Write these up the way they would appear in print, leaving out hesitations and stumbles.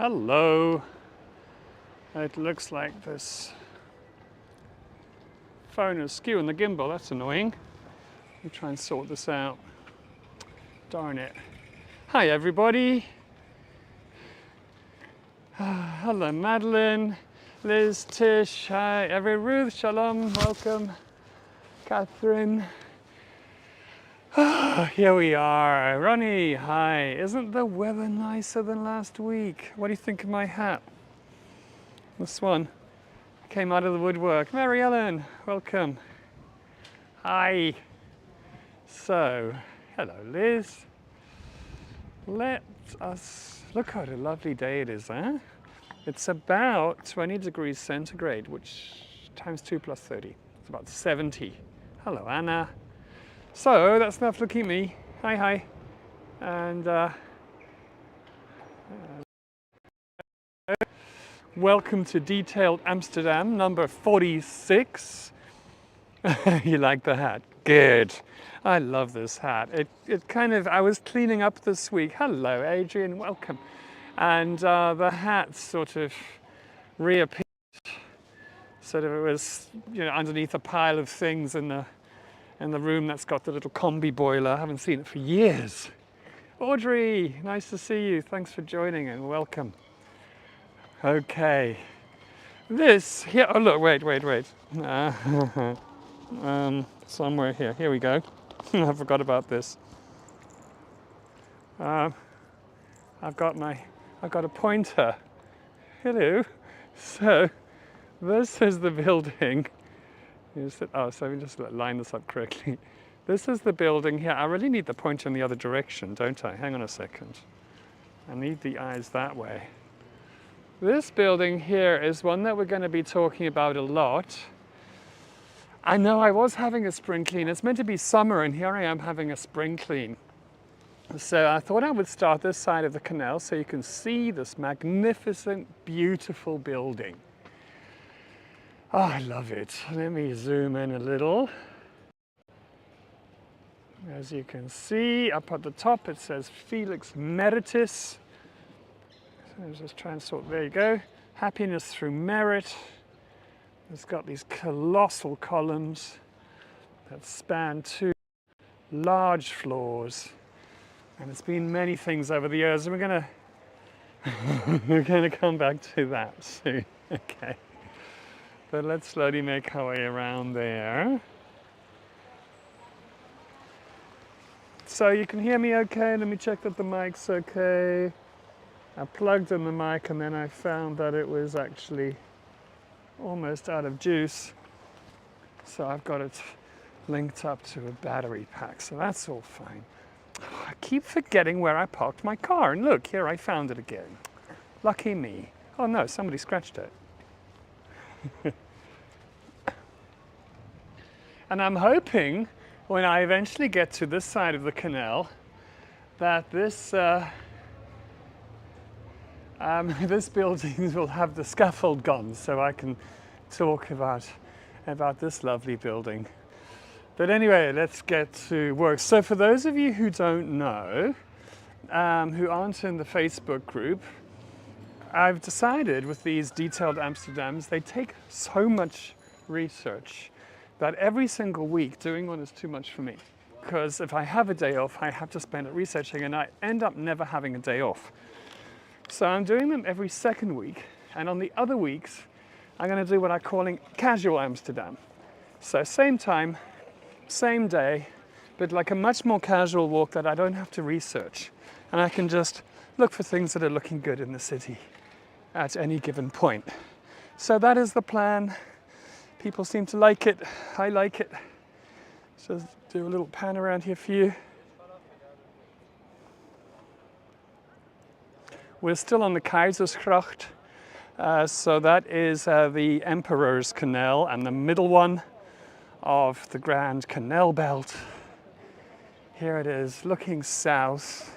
Hello. It looks like this phone is skewing the gimbal. That's annoying. Let me try and sort this out. Darn it. Hi everybody. Hello Madeline, Liz, Tish, hi Ruth, Shalom, welcome. Catherine. Here we are. Ronnie, hi. Isn't the weather nicer than last week? What do you think of my hat? This one came out of the woodwork. Mary Ellen, welcome. Hi. So, hello Liz. Let us look what a lovely day it is, huh? It's about 20 degrees centigrade, which times 2 plus 30. It's about 70. Hello Anna. So that's enough looking at me. Hi, hi. And welcome to Detailed Amsterdam, number 46. You like the hat? Good. I love this hat. It kind of, I was cleaning up this week. Hello, Adrian, welcome. And the hat sort of reappeared. Sort of, it was, underneath a pile of things in the room that's got the little combi boiler. I haven't seen it for years. Audrey, nice to see you. Thanks for joining and welcome. Okay. This here, oh look, wait. Somewhere here. Here we go. I forgot about this. I've got a pointer. Hello. So this is the building. Oh, so let me just line this up correctly. This is the building here. I really need the pointer in the other direction, don't I? Hang on a second. I need the eyes that way. This building here is one that we're going to be talking about a lot. I know I was having a spring clean. It's meant to be summer, and here I am having a spring clean. So I thought I would start this side of the canal so you can see this magnificent, beautiful building. Oh, I love it. Let me zoom in a little. As you can see, up at the top it says Felix Meritus. So let's just try and sort, there you go. Happiness through merit. It's got these colossal columns that span 2 large floors. And it's been many things over the years, and we're gonna come back to that soon. Okay. But let's slowly make our way around there. So you can hear me okay. Let me check that the mic's okay. I plugged in the mic and then I found that it was actually almost out of juice. So I've got it linked up to a battery pack. So that's all fine. I keep forgetting where I parked my car. And look, here I found it again. Lucky me. Oh no, somebody scratched it. And I'm hoping when I eventually get to this side of the canal that this this building will have the scaffold gone so I can talk about this lovely building. But anyway, let's get to work. So for those of you who don't know, who aren't in the Facebook group, I've decided with these Detailed Amsterdams, they take so much research that every single week doing one is too much for me. Because if I have a day off, I have to spend it researching and I end up never having a day off. So I'm doing them every second week. And on the other weeks, I'm going to do what I'm calling casual Amsterdam. So same time, same day, but like a much more casual walk that I don't have to research. And I can just look for things that are looking good in the city at any given point. So that is the plan. People seem to like it. I like it. Just do a little pan around here for you. We're still on the Keizersgracht. So that is the Emperor's Canal and the middle one of the Grand Canal Belt. Here it is, looking south.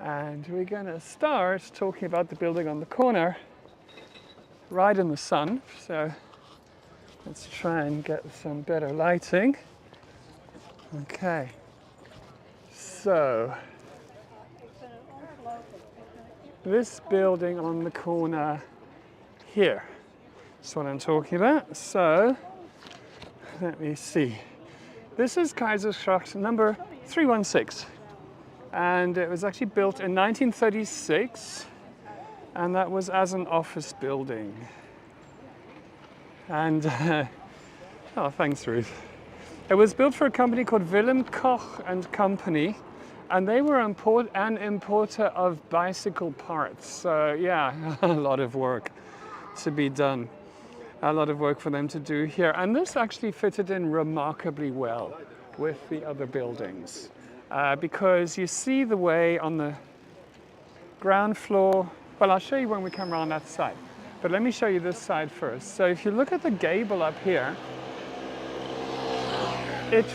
And we're going to start talking about the building on the corner, right in the sun. So let's try and get some better lighting. Okay. So this building on the corner here. That's what I'm talking about. So, let me see. This is Kaiserstraße number 316. And it was actually built in 1936. And that was as an office building. And, oh, thanks, Ruth. It was built for a company called Willem Koch and Company. And they were an importer of bicycle parts. So, yeah, a lot of work to be done. A lot of work for them to do here. And this actually fitted in remarkably well with the other buildings. Because you see the way on the ground floor. Well, I'll show you when we come around that side. But let me show you this side first. So if you look at the gable up here, it's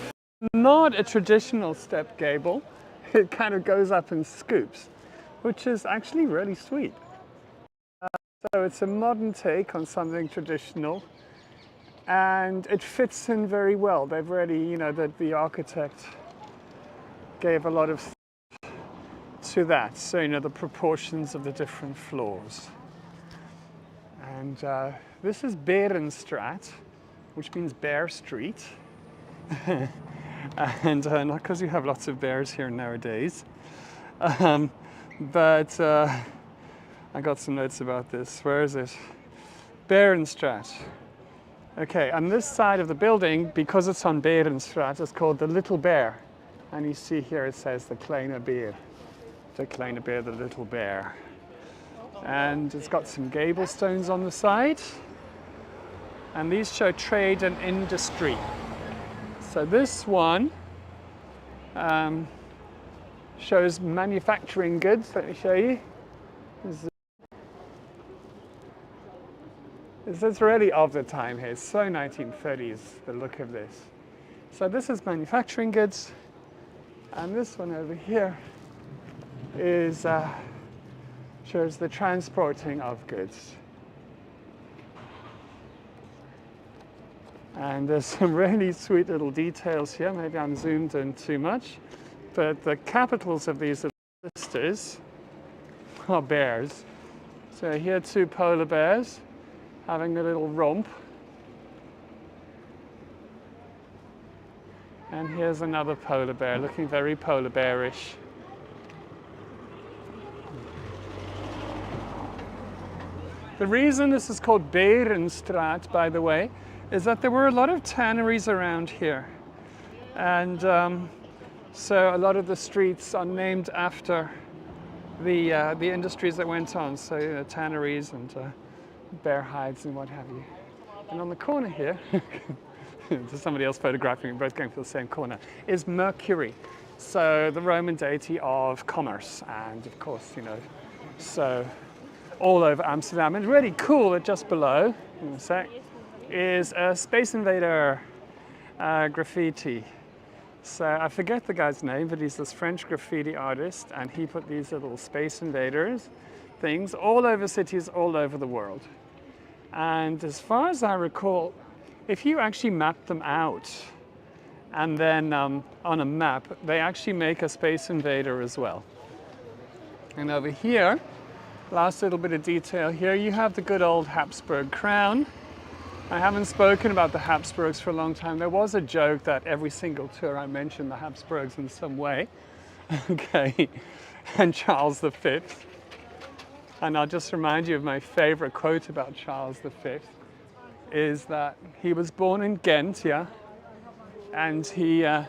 not a traditional step gable. It kind of goes up and scoops, which is actually really sweet. So it's a modern take on something traditional, and it fits in very well. They've really, you know, the architect gave a lot of thought to that. So, you know, the proportions of the different floors. And this is Berenstraat, which means Bear Street. And not because you have lots of bears here nowadays, but I got some notes about this. Where is it? Berenstraat. Okay, and this side of the building, because it's on Berenstraat, is called the Little Bear. And you see here it says the Kleine Bear. The Kleine Bear, the Little Bear. And it's got some gable stones on the side. And these show trade and industry. So this one shows manufacturing goods. Let me show you. This is really of the time here. It's so 1930s, the look of this. So this is manufacturing goods. And this one over here is shows the transporting of goods. And there's some really sweet little details here. Maybe I'm zoomed in too much. But the capitals of these sisters are bears. So here 2 polar bears having a little romp. And here's another polar bear looking very polar bearish. The reason this is called Berenstraat, by the way, is that there were a lot of tanneries around here. And so a lot of the streets are named after the industries that went on. So, you know, tanneries and bear hides and what have you. And on the corner here, there's somebody else photographing, we're both going for the same corner, is Mercury. So the Roman deity of commerce. And of course, you know, so all over Amsterdam. And really cool that just below, in a sec, is a Space Invader graffiti. So I forget the guy's name, but he's this French graffiti artist, and he put these little Space Invaders things all over cities all over the world. And as far as I recall, if you actually map them out, and then on a map, they actually make a Space Invader as well. And over here, last little bit of detail here, you have the good old Habsburg crown. I haven't spoken about the Habsburgs for a long time. There was a joke that every single tour I mentioned the Habsburgs in some way. Okay, and Charles V. And I'll just remind you of my favorite quote about Charles V, is that he was born in Ghent, yeah, and he had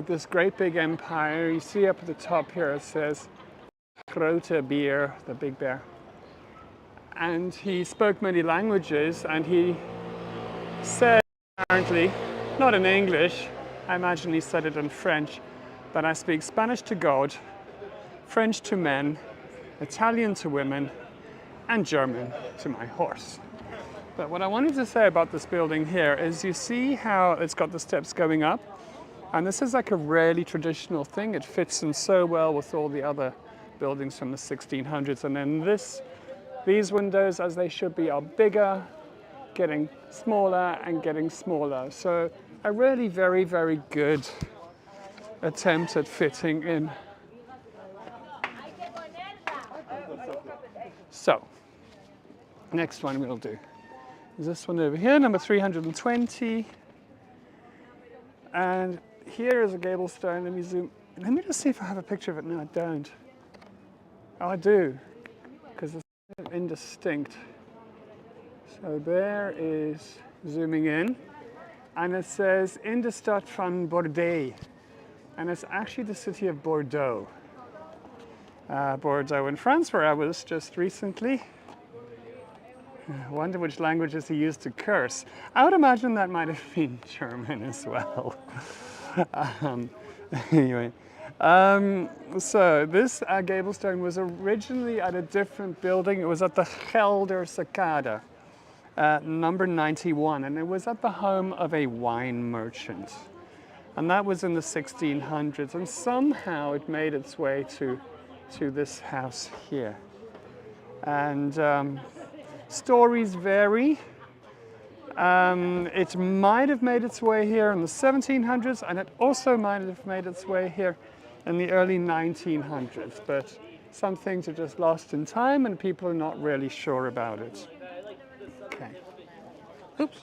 this great big empire. You see up at the top here it says Grote Beer, the big bear. And he spoke many languages, and he said, apparently, not in English, I imagine he said it in French, but I speak Spanish to God, French to men, Italian to women, and German to my horse. But what I wanted to say about this building here is you see how it's got the steps going up, and this is like a really traditional thing. It fits in so well with all the other buildings from the 1600s, and then these windows, as they should be, are bigger, getting smaller and getting smaller. So a really very, very good attempt at fitting in So, next one we'll do is this one over here, number 320. And here is a gable stone. Let me zoom. Let me just see if I have a picture of it. No, I don't. Oh, I do, because it's kind of indistinct. So there is, zooming in, and it says in the stad van Bordeaux. And it's actually the city of Bordeaux. Bordeaux in France, where I was just recently. I wonder which languages he used to curse. I would imagine that might have been German as well. Anyway, so this gable stone was originally at a different building. It was at the Gelder Sakade, number 91, and it was at the home of a wine merchant. And that was in the 1600s, and somehow it made its way to this house here. And stories vary. It might have made its way here in the 1700s, and it also might have made its way here in the early 1900s, but some things are just lost in time and people are not really sure about it. Okay. Oops.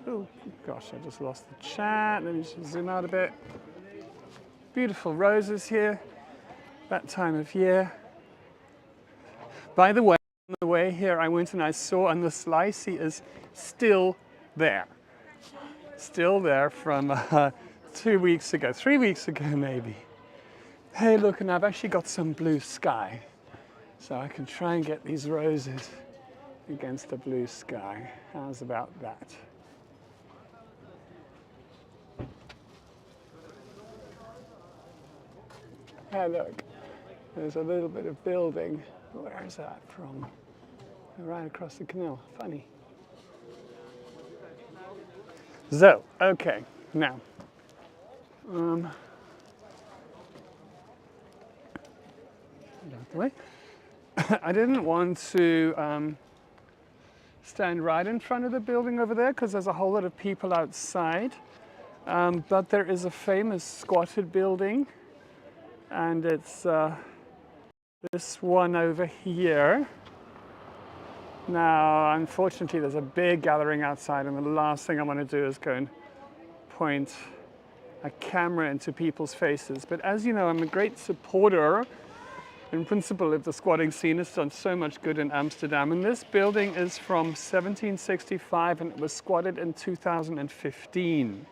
Oh gosh, I just lost the chat. Let me just zoom out a bit. Beautiful roses here, that time of year. By the way, on the way here, I went and I saw, and the slicey is still there. Still there from 2 weeks ago, 3 weeks ago maybe. Hey, look, and I've actually got some blue sky. So I can try and get these roses against the blue sky. How's about that? Hey, look, there's a little bit of building. Where is that from? Right across the canal. Funny. So, okay, now. Out the way. I didn't want to stand right in front of the building over there because there's a whole lot of people outside. But there is a famous squatted building, and it's this one over here. Now, unfortunately, there's a big gathering outside, and the last thing I want to do is go and point a camera into people's faces. But as you know, I'm a great supporter, in principle, of the squatting scene. It's done so much good in Amsterdam. And this building is from 1765, and it was squatted in 2015.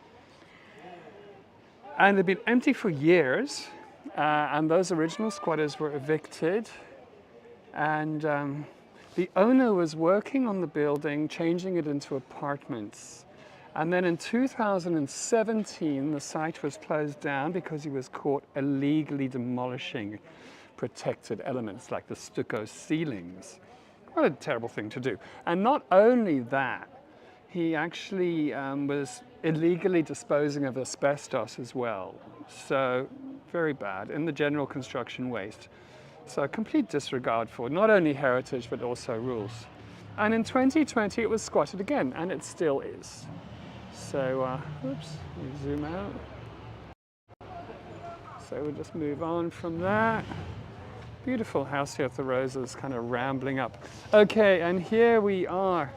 And it had been empty for years, and those original squatters were evicted. And the owner was working on the building, changing it into apartments. And then in 2017, the site was closed down because he was caught illegally demolishing protected elements like the stucco ceilings. What a terrible thing to do. And not only that, he actually was illegally disposing of asbestos as well. So very bad in the general construction waste. So complete disregard for not only heritage, but also rules. And in 2020, it was squatted again, and it still is. So, oops, let me zoom out. So we'll just move on from that. Beautiful house here with the roses kind of rambling up. Okay, and here we are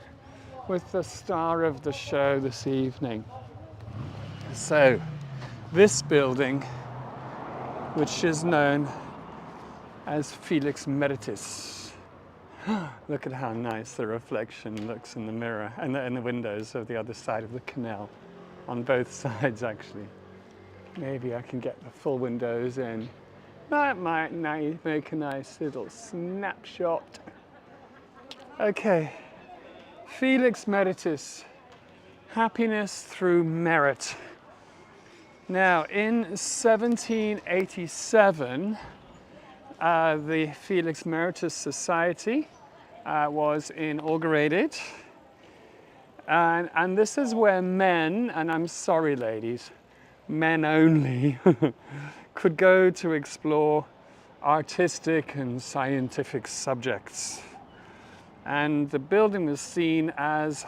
with the star of the show this evening. So, this building, which is known as Felix Meritus. Look at how nice the reflection looks in the mirror and in the windows of the other side of the canal, on both sides actually. Maybe I can get the full windows in. That might make a nice little snapshot. Okay, Felix Meritus, happiness through merit. Now, in 1787, the Felix Meritus Society was inaugurated. And this is where men, and I'm sorry ladies, men only, could go to explore artistic and scientific subjects. And the building was seen as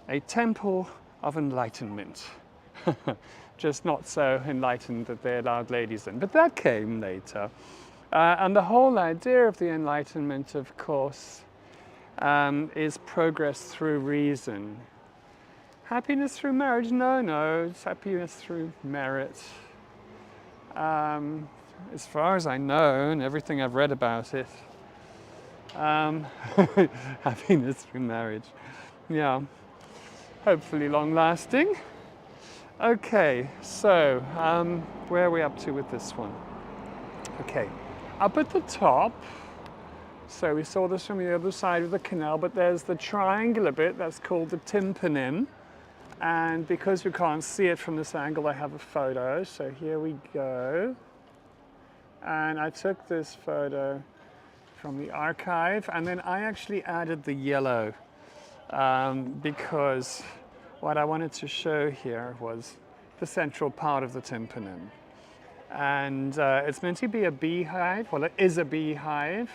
a temple of enlightenment. Just not so enlightened that they allowed ladies in, but that came later. And the whole idea of the Enlightenment, of course, is progress through reason. Happiness through marriage? No, no, it's happiness through merit. As far as I know, and everything I've read about it, happiness through marriage. Yeah, hopefully long lasting. Okay, so where are we up to with this one? Okay, up at the top, so we saw this from the other side of the canal, but there's the triangular bit that's called the tympanum. And because we can't see it from this angle, I have a photo. So here we go. And I took this photo from the archive, and then I actually added the yellow because what I wanted to show here was the central part of the tympanum. And it's meant to be a beehive. Well, it is a beehive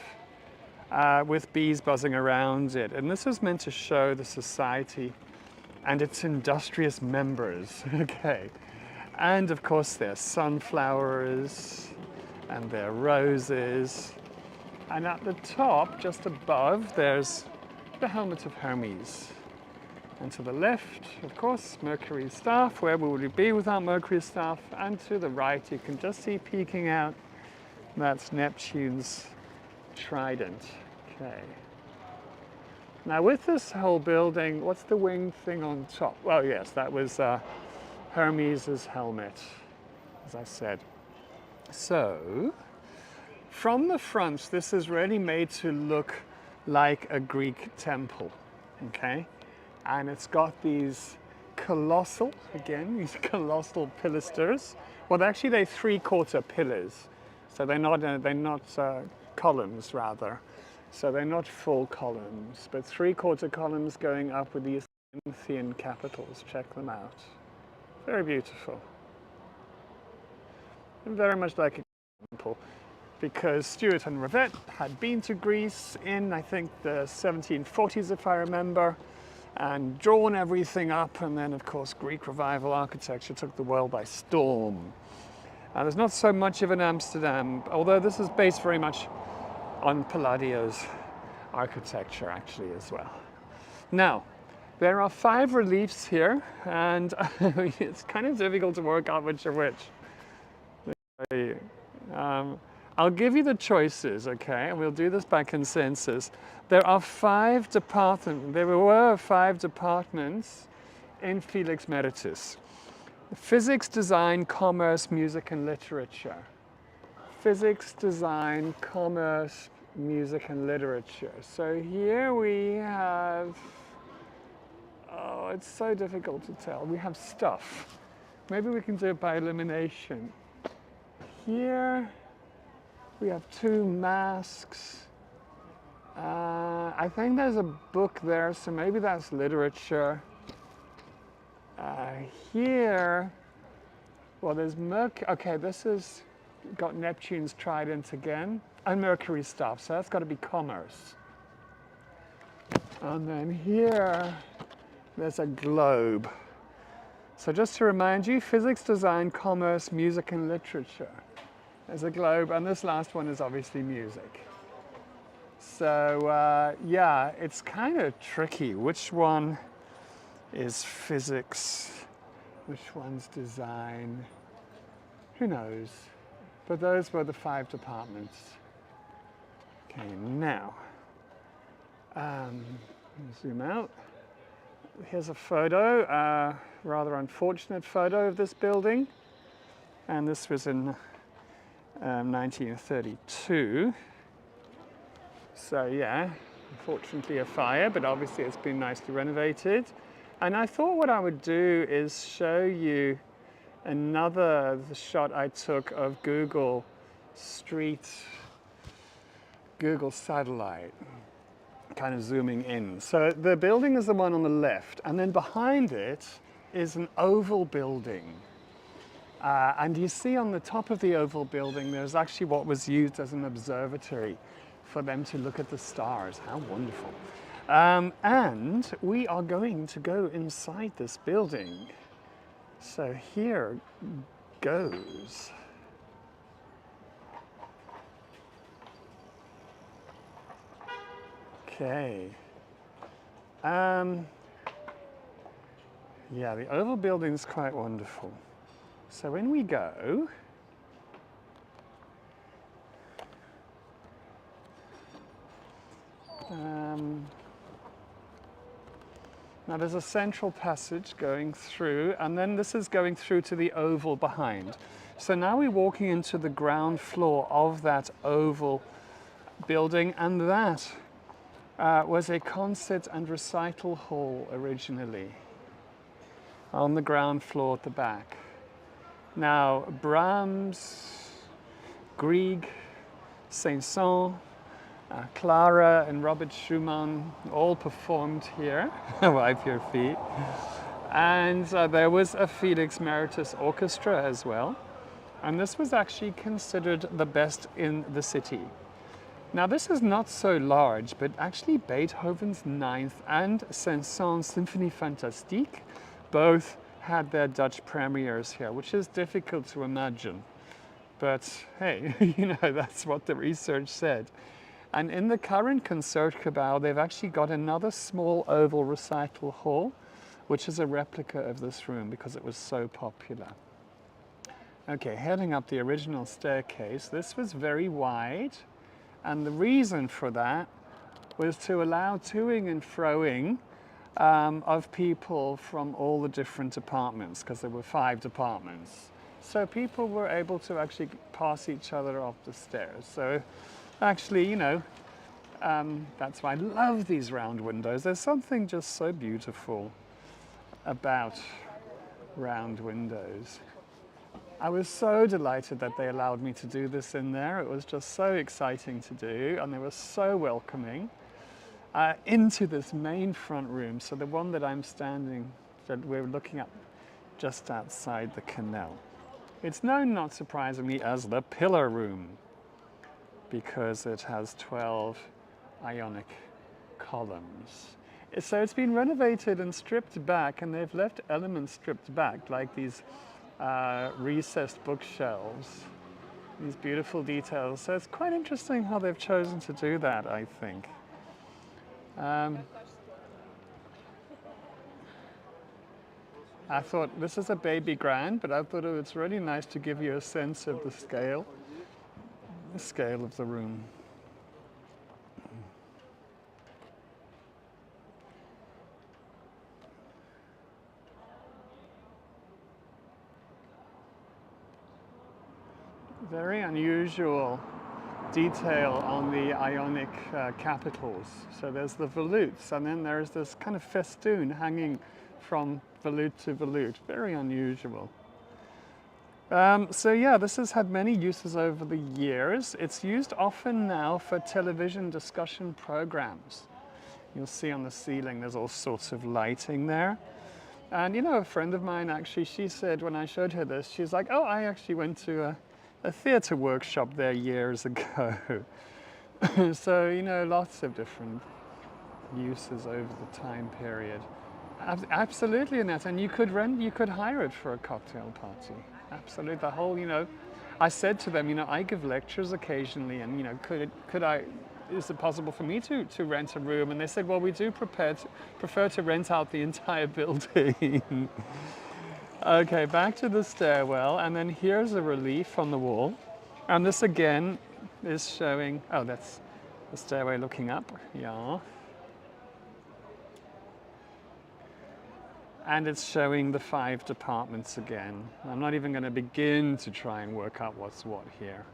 with bees buzzing around it. And this is meant to show the society and its industrious members. Okay. And of course, there's sunflowers and there are roses. And at the top, just above, there's the helmet of Hermes. And to the left, of course, Mercury's staff. Where would we be without Mercury's staff? And to the right, you can just see peeking out, that's Neptune's trident. Okay. Now with this whole building, what's the winged thing on top? Well, yes, that was Hermes' helmet, as I said. So, from the front, this is really made to look like a Greek temple, okay? And it's got these colossal, again, these colossal pilasters. Well, actually, they're three-quarter pillars. So they're not columns, rather. So they're not full columns, but three-quarter columns going up with these Corinthian capitals. Check them out. Very beautiful. And very much like a temple, because Stuart and Rivette had been to Greece in, I think, the 1740s, if I remember, and drawn everything up, and then, of course, Greek revival architecture took the world by storm. And there's not so much of an Amsterdam, although this is based very much on Palladio's architecture, actually, as well. Now, there are 5 reliefs here, and it's kind of difficult to work out which are which. I'll give you the choices, okay, and we'll do this by consensus. There were 5 departments in Felix Meritus. Physics, design, commerce, music, and literature. Physics, design, commerce, music, and literature. So here we have, oh, it's so difficult to tell. We have stuff. Maybe we can do it by elimination. Here we have 2 masks. I think there's a book there, so maybe that's literature. Here, well, there's Mercury. Okay, this is got Neptune's trident again, and Mercury's staff, so that's got to be commerce. And then here, there's a globe. So just to remind you, physics, design, commerce, music, and literature. There's a globe, and this last one is obviously music. So yeah, it's kind of tricky. Which one is physics? Which one's design? Who knows? But those were the 5 departments. Okay, now, zoom out. Here's a photo, rather unfortunate photo of this building. And this was in 1932. So yeah, unfortunately a fire, but obviously it's been nicely renovated. And I thought what I would do is show you another shot I took of Google satellite, kind of zooming in. So the building is the one on the left, and then behind it is an oval building. And you see on the top of the oval building, there's actually what was used as an observatory for them to look at the stars. How wonderful. And we are going to go inside this building. So here goes. Okay. Yeah, the oval building is quite wonderful. So when we go, now there's a central passage going through, and then this is going through to the oval behind. So now we're walking into the ground floor of that oval building, and that was a concert and recital hall originally on the ground floor at the back. Now, Brahms, Grieg, Saint-Saëns, Clara and Robert Schumann all performed here. Wipe your feet. And there was a Felix Meritus orchestra as well. And this was actually considered the best in the city. Now this is not so large, but actually Beethoven's Ninth and Saint-Saëns Symphonie Fantastique both had their Dutch premieres here, which is difficult to imagine. But hey, that's what the research said. And in the current Concertgebouw, they've actually got another small oval recital hall, which is a replica of this room because it was so popular. Okay, heading up the original staircase, this was very wide, and the reason for that was to allow toing and froing of people from all the different departments, because there were 5 departments. So people were able to actually pass each other up the stairs. So actually, that's why I love these round windows. There's something just so beautiful about round windows. I was so delighted that they allowed me to do this in there. It was just so exciting to do, and they were so welcoming into this main front room. So the one that I'm standing, that we're looking at just outside the canal. It's known, not surprisingly, as the pillar room because it has 12 Ionic columns. So it's been renovated and stripped back, and they've left elements stripped back, like these recessed bookshelves, these beautiful details. So it's quite interesting how they've chosen to do that, I think. I thought this is a baby grand, but I thought it's really nice to give you a sense of the scale of the room. Very unusual detail on the Ionic capitals. So there's the volutes, and then there's this kind of festoon hanging from volute to volute. Very unusual. So yeah, this has had many uses over the years. It's used often now for television discussion programs. You'll see on the ceiling there's all sorts of lighting there. And a friend of mine actually, she said when I showed her this, she's like, oh, I actually went to a theatre workshop there years ago. So, lots of different uses over the time period. Absolutely, Annette, and you could hire it for a cocktail party. Absolutely, the whole, I said to them, I give lectures occasionally, and, is it possible for me to rent a room? And they said, well, we do prefer to rent out the entire building. Okay, back to the stairwell, and then here's a relief on the wall. And this again is showing, oh, that's the stairway looking up, yeah. And it's showing the 5 departments again. I'm not even going to begin to try and work out what's what here.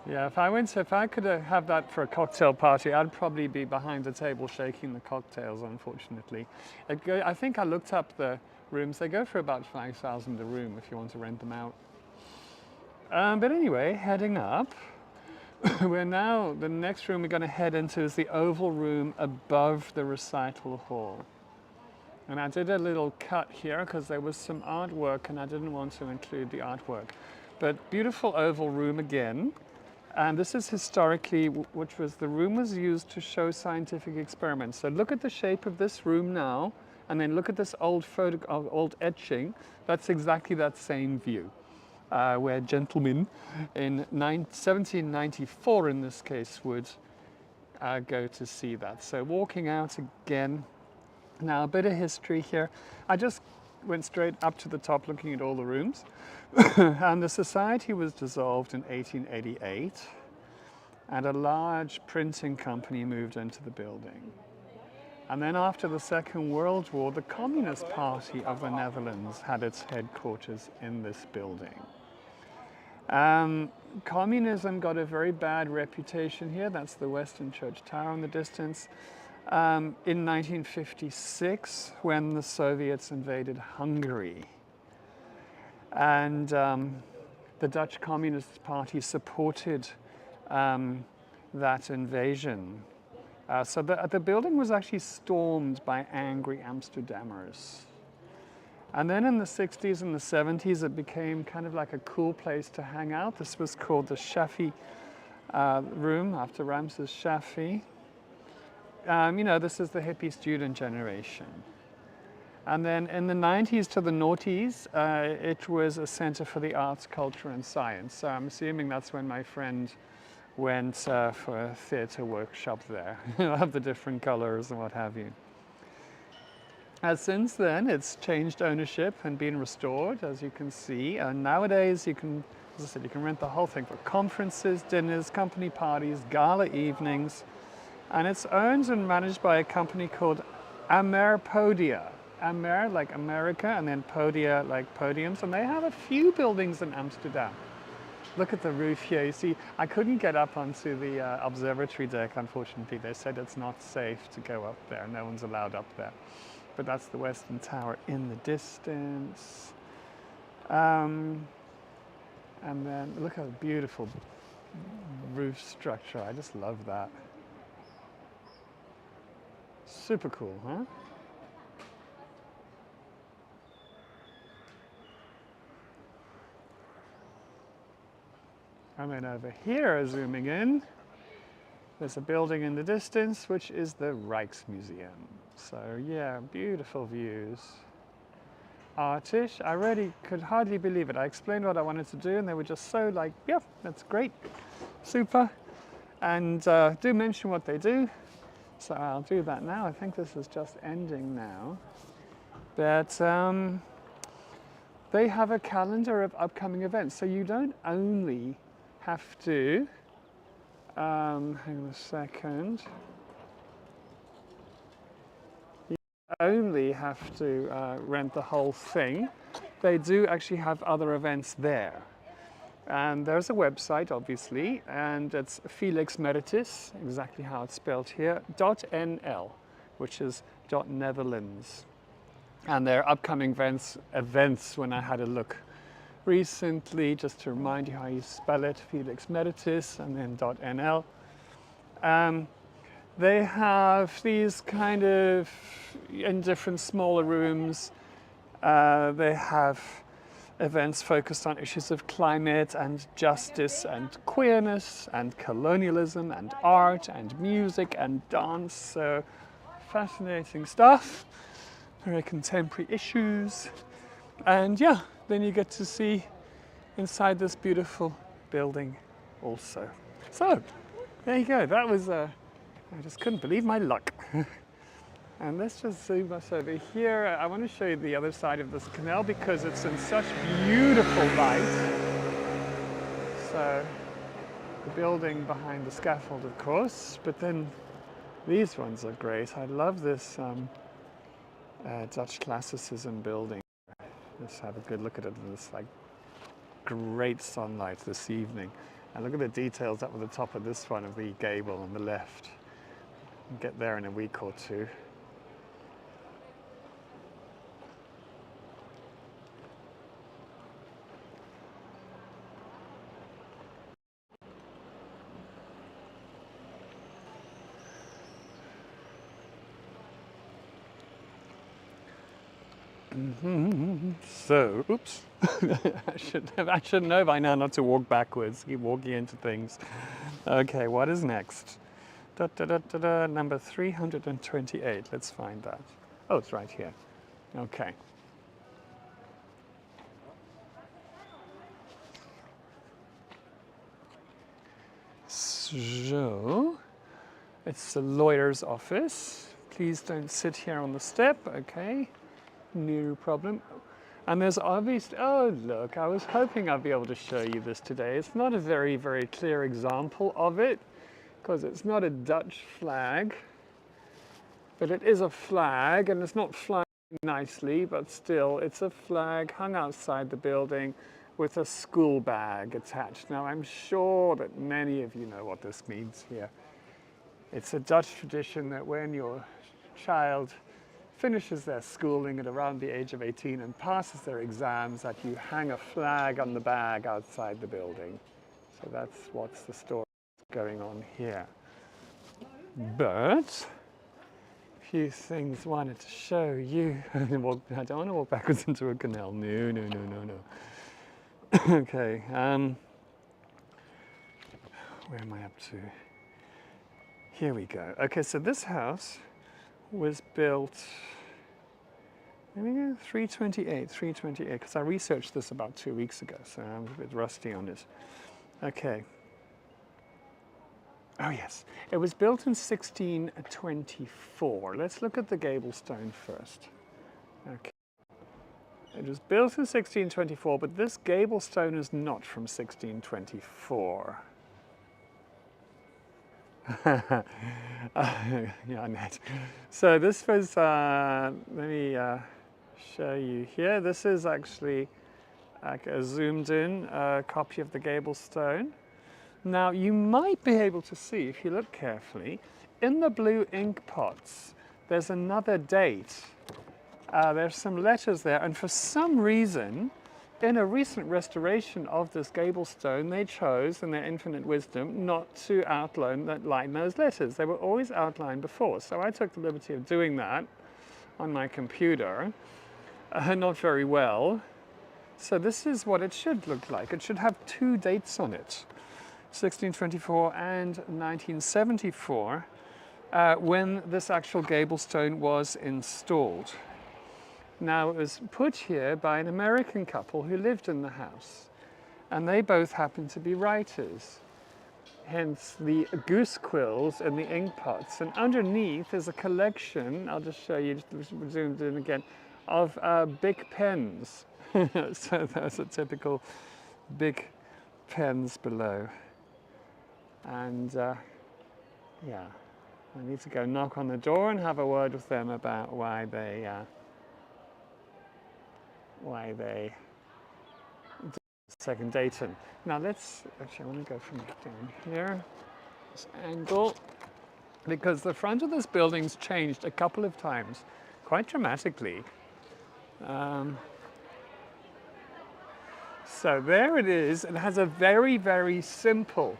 Yeah, if I could have that for a cocktail party, I'd probably be behind the table shaking the cocktails, unfortunately. I think I looked up the rooms. They go for about 5,000 a room if you want to rent them out. But anyway, heading up, the next room we're going to head into is the oval room above the recital hall. And I did a little cut here because there was some artwork and I didn't want to include the artwork. But beautiful oval room again. And this is historically, the room was used to show scientific experiments. So look at the shape of this room now And then look at this old photo, old etching. That's exactly that same view, where gentlemen in 1794, in this case, would go to see that. So walking out again. Now a bit of history here. I just went straight up to the top looking at all the rooms. And the society was dissolved in 1888, and a large printing company moved into the building. And then after the Second World War, the Communist Party of the Netherlands had its headquarters in this building. Communism got a very bad reputation here. That's the Western Church Tower in the distance. In 1956, when the Soviets invaded Hungary. And the Dutch Communist Party supported that invasion. So the building was actually stormed by angry Amsterdammers. And then in the 60s and the 70s, it became kind of like a cool place to hang out. This was called the Shafi room, after Ramses Shafi. You know, this is the hippie student generation. And then in the 90s to the noughties, it was a center for the arts, culture, and science. So I'm assuming that's when my friend went for a theater workshop there, of the different colors and what have you. Since then, it's changed ownership and been restored, as you can see. And nowadays, you can, as I said, you can rent the whole thing for conferences, dinners, company parties, gala evenings. And it's owned and managed by a company called Podia. Amer, like America, and then Podia, like podiums. And they have a few buildings in Amsterdam. Look at the roof here. You see, I couldn't get up onto the observatory deck, unfortunately. They said it's not safe to go up there. No one's allowed up there. But that's the Western Tower in the distance. And then look at the beautiful roof structure. I just love that. Super cool, huh? And then over here, zooming in, there's a building in the distance, which is the Rijksmuseum. So yeah, beautiful views. Artish, I really could hardly believe it. I explained what I wanted to do, and they were just so like, yeah, that's great, super. And do mention what they do. So I'll do that now. I think this is just ending now. But they have a calendar of upcoming events. So you don't only have to, hang on a second. You only have to rent the whole thing. They do actually have other events there. And there's a website, obviously, and it's Felix Meritus, exactly how it's spelled here, .nl, which is .Netherlands. And their upcoming events when I had a look recently, just to remind you how you spell it, Felix Meritus, and then .nl. They have these kind of, in different smaller rooms, they have events focused on issues of climate and justice and queerness and colonialism and art and music and dance. So fascinating stuff, very contemporary issues. And yeah, then you get to see inside this beautiful building also. So there you go, that was, I just couldn't believe my luck. And let's just zoom us over here. I want to show you the other side of this canal because it's in such beautiful light. So the building behind the scaffold, of course, but then these ones are great. I love this Dutch classicism building. Let's have a good look at it in this like great sunlight this evening. And look at the details up at the top of this one of the gable on the left. We'll get there in a week or two. So, oops, I should know by now not to walk backwards, keep walking into things. Okay, what is next? Number 328, let's find that. Oh, it's right here. Okay. So, it's the lawyer's office. Please don't sit here on the step, okay? No problem. And there's obviously, oh look, I was hoping I'd be able to show you this today. It's not a very, very clear example of it, because it's not a Dutch flag, but it is a flag, and it's not flying nicely, but still, it's a flag hung outside the building with a school bag attached. Now, I'm sure that many of you know what this means here. It's a Dutch tradition that when your child finishes their schooling at around the age of 18 and passes their exams, that you hang a flag on the bag outside the building. So that's what's the story going on here. But a few things I wanted to show you. I don't want to walk backwards into a canal. No, no, no, no, no. Okay, where am I up to? Here we go. Okay, so this house was built, there we go, 328, because I researched this about 2 weeks ago, so I'm a bit rusty on it. Okay. Oh yes, it was built in 1624. Let's look at the gable stone first. Okay. It was built in 1624, but this gable stone is not from 1624. Yeah, Annette. So this was, let me show you here. This is actually like a zoomed in copy of the gable stone. Now you might be able to see, if you look carefully, in the blue ink pots, there's another date. There's some letters there, and for some reason, in a recent restoration of this gable stone, they chose, in their infinite wisdom, not to outline those letters. They were always outlined before, so I took the liberty of doing that on my computer, not very well. So this is what it should look like. It should have two dates on it, 1624 and 1974, when this actual gable stone was installed. Now, it was put here by an American couple who lived in the house, and they both happened to be writers, hence the goose quills and the ink pots. And underneath is a collection, I'll just show you, zoomed in again, of big pens. So those are typical big pens below. And yeah, I need to go knock on the door and have a word with them about why they do second datum. Now let's, actually I want to go from down here, this angle, because the front of this building's changed a couple of times, quite dramatically. So there it is. It has a very, very simple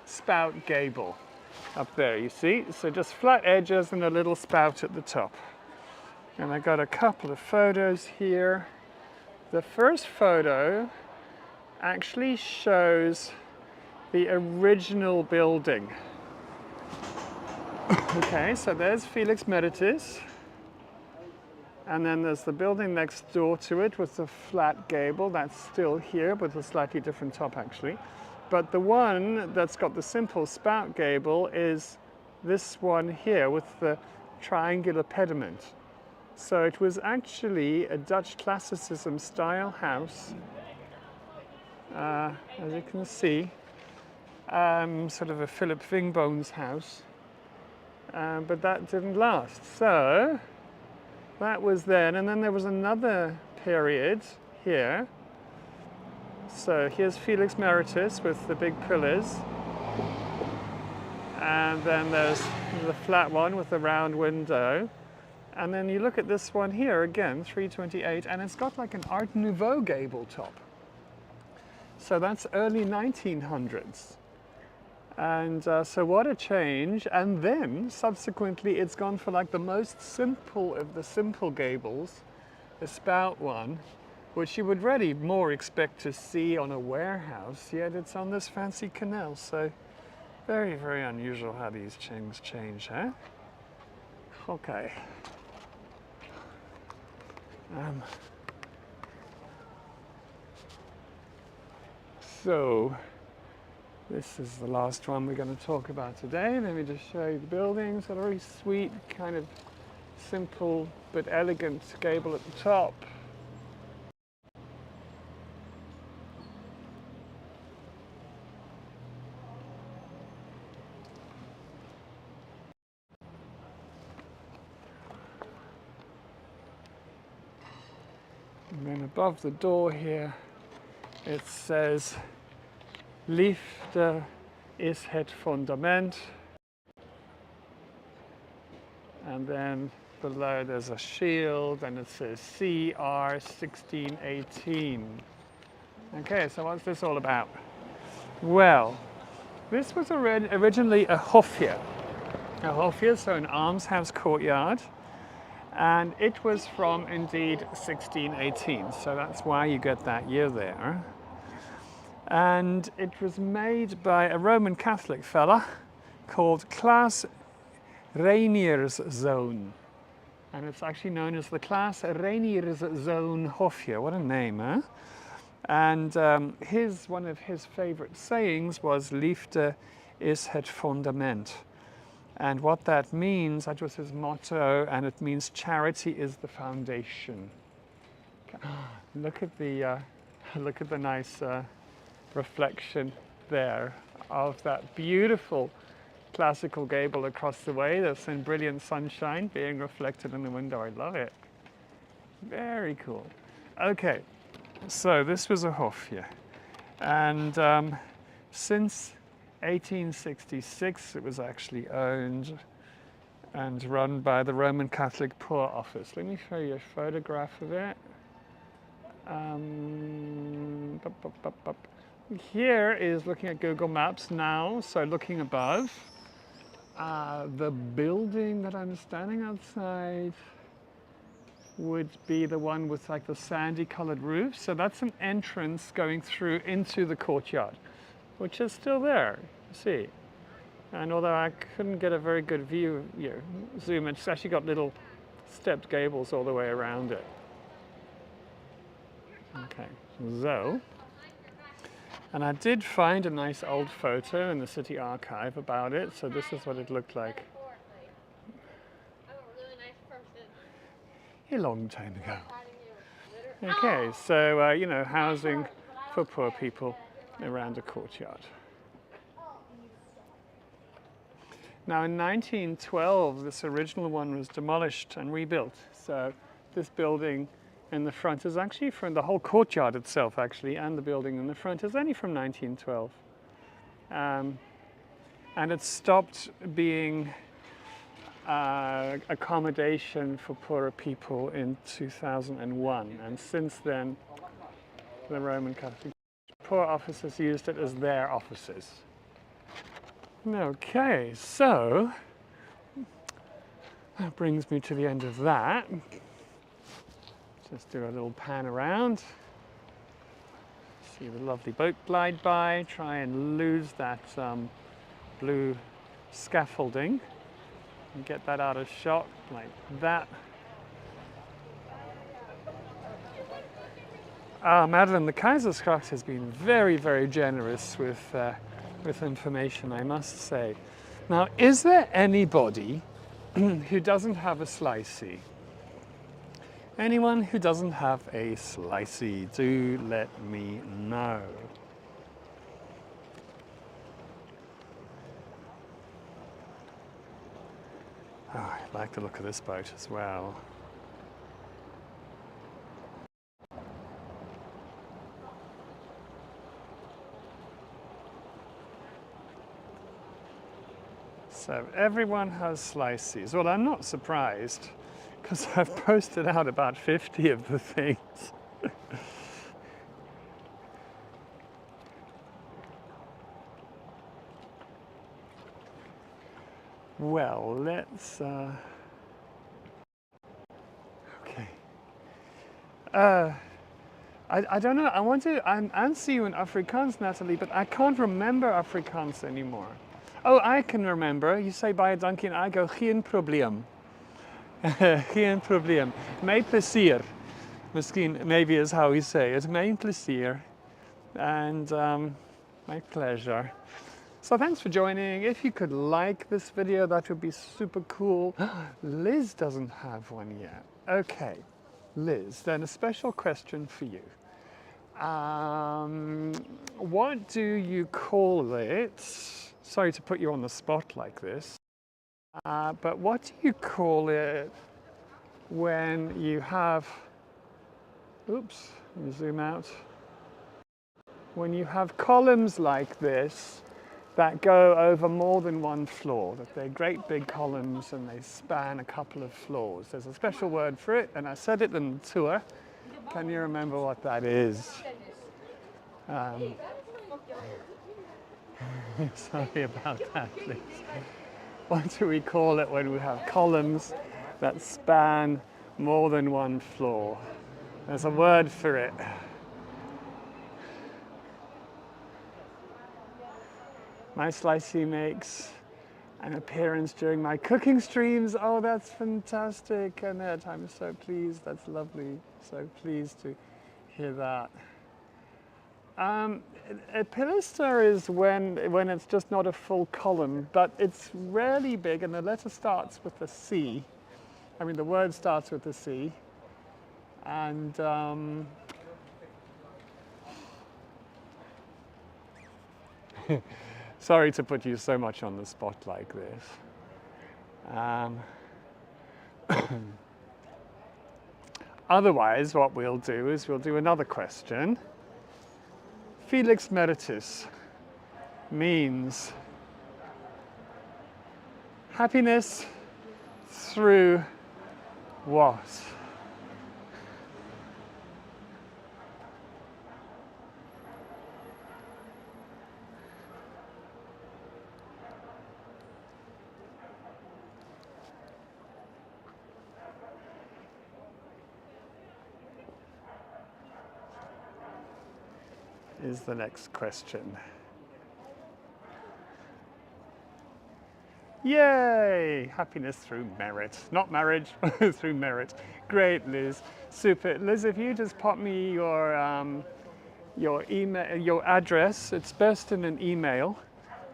spout gable up there, you see? So just flat edges and a little spout at the top. And I got a couple of photos here. The first photo actually shows the original building. Okay, so there's Felix Meritus. And then there's the building next door to it with the flat gable. That's still here, with a slightly different top actually. But the one that's got the simple spout gable is this one here with the triangular pediment. So it was actually a Dutch classicism style house, as you can see, sort of a Philip Vingboon's house, but that didn't last. So that was then, and then there was another period here. So here's Felix Meritus with the big pillars, and then there's the flat one with the round window. And then you look at this one here again, 328, and it's got like an Art Nouveau gable top. So that's early 1900s. And so what a change. And then subsequently it's gone for like the most simple of the simple gables, the spout one, which you would really more expect to see on a warehouse, yet it's on this fancy canal. So very, very unusual how these things change, huh? Okay. So this is the last one we're going to talk about today. Let me just show you the buildings. A very sweet, kind of simple but elegant gable at the top. And then above the door here it says Liefde is het fundament, and then below there's a shield and it says CR 1618. Okay, so what's this all about? Well, this was originally a hofje, so an almshouse courtyard, and it was from indeed 1618, so that's why you get that year there. And it was made by a Roman Catholic fella called Klaas Reinierszoon. And it's actually known as the Klaas Reinierszoon Hofje. What a name, huh? And one of his favorite sayings was, Liefde is het fundament. And what that means, that was his motto, and it means charity is the foundation. Look at the nice reflection there of that beautiful classical gable across the way. That's in brilliant sunshine being reflected in the window. I love it. Very cool. Okay, so this was a hofje, and since 1866 it was actually owned and run by the Roman Catholic Poor Office. Let me show you a photograph of it. Here is looking at Google Maps now, so looking above. The building that I'm standing outside would be the one with like the sandy colored roof. So that's an entrance going through into the courtyard, which is still there, see. And although I couldn't get a very good view, zoom, it's actually got little stepped gables all the way around it. Okay, so, and I did find a nice old photo in the city archive about it, so this is what it looked like. A long time ago. Okay, so, you know, housing for poor people around a courtyard. Now in 1912, this original one was demolished and rebuilt. So this building in the front is actually from the whole courtyard itself, actually, and the building in the front is only from 1912. And it stopped being accommodation for poorer people in 2001. And since then, the Roman Catholic Poor Office has used it as their offices. Okay, so that brings me to the end of that. Just do a little pan around. See the lovely boat glide by. Try and lose that blue scaffolding and get that out of shot like that. Madeline, the Kaisersgracht has been very, very generous with information, I must say. Now, is there anybody who doesn't have a slicey? Anyone who doesn't have a slicey, do let me know. Oh, I like the look of this boat as well. So everyone has slices. Well, I'm not surprised, because I've posted out about 50 of the things. Well, let's, okay. I don't know, I want to answer you in Afrikaans, Natalie, but I can't remember Afrikaans anymore. Oh, I can remember. You say baie dankie en I go geen probleem. Geen probleem. My plesier. Misschien, maybe is how we say it. Mijn plezier. And my pleasure. So thanks for joining. If you could like this video, that would be super cool. Liz doesn't have one yet. Okay, Liz, then a special question for you. What do you call it? Sorry to put you on the spot like this. But what do you call it when you have, oops, let me zoom out. When you have columns like this that go over more than one floor, that they're great big columns and they span a couple of floors. There's a special word for it, and I said it in the tour. Can you remember what that is? Sorry about that, please. What do we call it when we have columns that span more than one floor? There's a word for it. My slicey makes an appearance during my cooking streams. Oh, that's fantastic, Annette. I'm so pleased. That's lovely. So pleased to hear that. A pilaster is when it's just not a full column, but it's rarely big, and the letter starts with a C. I mean, the word starts with a C. And sorry to put you so much on the spot like this. Otherwise, what we'll do is we'll do another question. Felix Meritus means happiness through what? Is the next question. Yay! Happiness through merit. Not marriage, through merit. Great, Liz. Super. Liz, if you just pop me your email, your address, it's best in an email,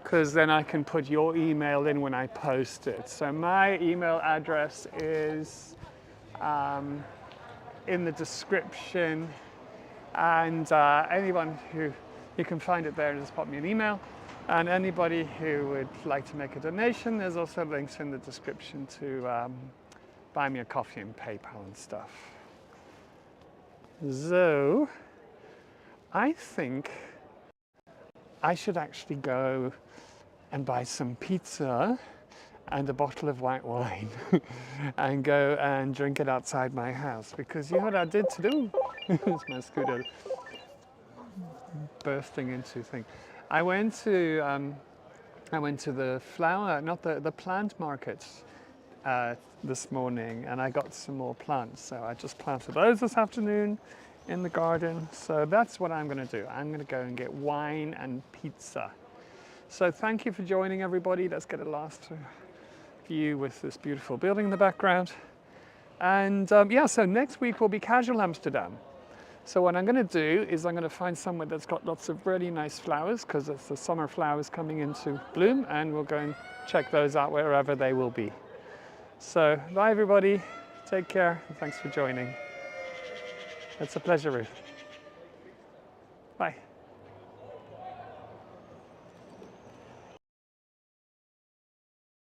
because then I can put your email in when I post it. So my email address is in the description. And anyone who, you can find it there and just pop me an email. And anybody who would like to make a donation, there's also links in the description to buy me a coffee and PayPal and stuff. So, I think I should actually go and buy some pizza and a bottle of white wine and go and drink it outside my house, because you know what I did to do? It's my scooter bursting into thing. I went to the flower, not the plant market this morning, and I got some more plants. So I just planted those this afternoon in the garden. So that's what I'm going to do. I'm going to go and get wine and pizza. So thank you for joining, everybody. Let's get a last view with this beautiful building in the background. And yeah, so next week will be casual Amsterdam. So what I'm going to do is I'm going to find somewhere that's got lots of really nice flowers, because it's the summer flowers coming into bloom, and we'll go and check those out wherever they will be. So bye, everybody. Take care, and thanks for joining. It's a pleasure, Ruth. Bye.